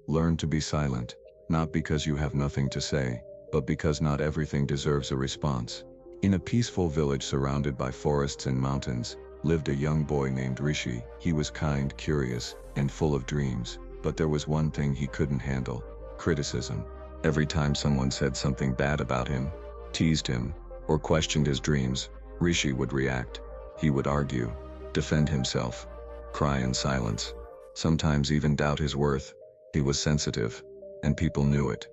Learn to be silent, not because you have nothing to say, but because not everything deserves a response. In a peaceful village surrounded by forests and mountains, lived a young boy named Rishi. He was kind, curious, and full of dreams, but there was one thing he couldn't handle: criticism. Every time someone said something bad about him, teased him, or questioned his dreams, Rishi would react. He would argue, defend himself, cry in silence, sometimes even doubt his worth. He was sensitive, and people knew it.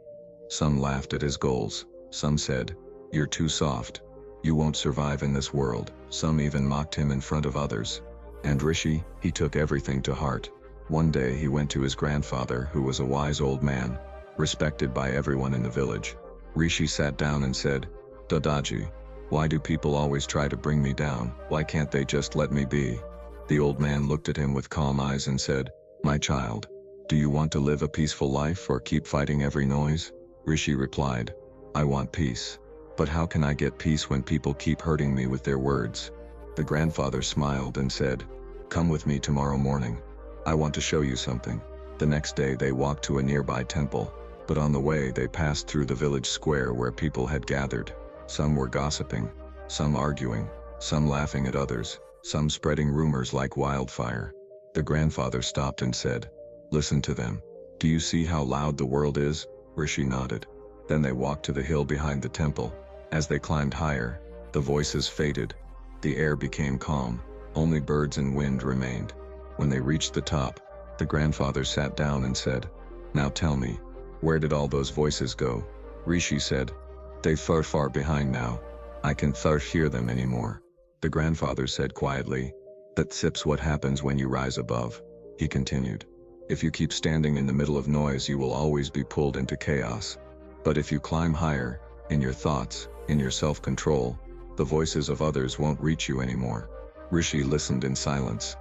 Some laughed at his goals, some said, "You're too soft. You won't survive in this world." Some even mocked him in front of others. And Rishi, he took everything to heart. One day he went to his grandfather, who was a wise old man, respected by everyone in the village. Rishi sat down and said, "Dadaji, why do people always try to bring me down? Why can't they just let me be?" The old man looked at him with calm eyes and said, "My child, do you want to live a peaceful life or keep fighting every noise?" Rishi replied, "I want peace. But how can I get peace when people keep hurting me with their words?" The grandfather smiled and said, "Come with me tomorrow morning. I want to show you something." The next day they walked to a nearby temple, but on the way they passed through the village square where people had gathered. Some were gossiping, some arguing, some laughing at others, some spreading rumors like wildfire. The grandfather stopped and said, "Listen to them. Do you see how loud the world is?" Rishi nodded. Then they walked to the hill behind the temple. As they climbed higher, the voices faded. The air became calm. Only birds and wind remained. When they reached the top, the grandfather sat down and said, "Now tell me, where did all those voices go?" Rishi said, "They're far, far behind now. I can hear them anymore." The grandfather said quietly, "That's what happens when you rise above." He continued, "If you keep standing in the middle of noise, you will always be pulled into chaos. But if you climb higher, in your thoughts, in your self-control, the voices of others won't reach you anymore." Rishi listened in silence.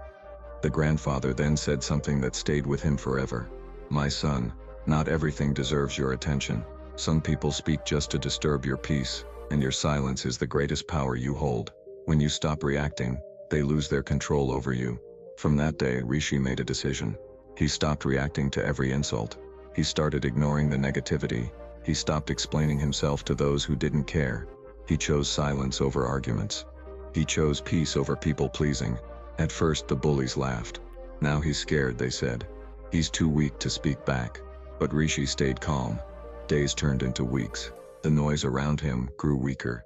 The grandfather then said something that stayed with him forever. "My son, not everything deserves your attention. Some people speak just to disturb your peace, and your silence is the greatest power you hold. When you stop reacting, they lose their control over you." From that day, Rishi made a decision. He stopped reacting to every insult. He started ignoring the negativity. He stopped explaining himself to those who didn't care. He chose silence over arguments. He chose peace over people-pleasing. At first the bullies laughed. "Now he's scared," they said. "He's too weak to speak back." But Rishi stayed calm. Days turned into weeks. The noise around him grew weaker.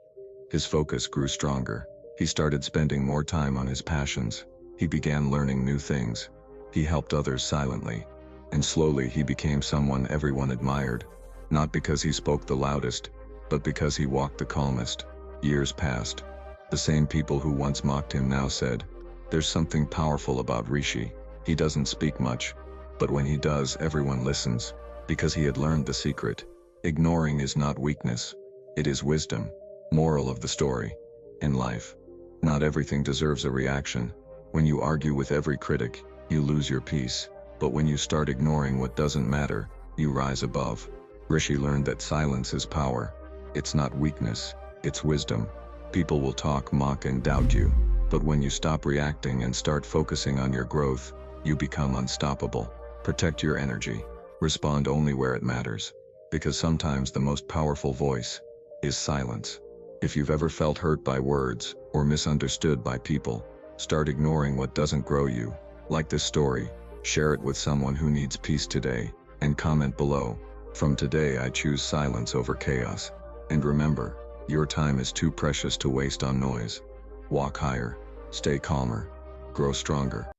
His focus grew stronger. He started spending more time on his passions. He began learning new things. He helped others silently. And slowly he became someone everyone admired. Not because he spoke the loudest, but because he walked the calmest. Years passed. The same people who once mocked him now said, "There's something powerful about Rishi. He doesn't speak much, but when he does, everyone listens." Because he had learned the secret. Ignoring is not weakness. It is wisdom. Moral of the story. In life, not everything deserves a reaction. When you argue with every critic, you lose your peace. But when you start ignoring what doesn't matter, you rise above. Rishi learned that silence is power. It's not weakness, it's wisdom. People will talk, mock, and doubt you. But when you stop reacting and start focusing on your growth, you become unstoppable. Protect your energy. Respond only where it matters. Because sometimes the most powerful voice is silence. If you've ever felt hurt by words or misunderstood by people, start ignoring what doesn't grow you. Like this story, share it with someone who needs peace today, and comment below, "From today I choose silence over chaos." And remember, your time is too precious to waste on noise. Walk higher, stay calmer, grow stronger.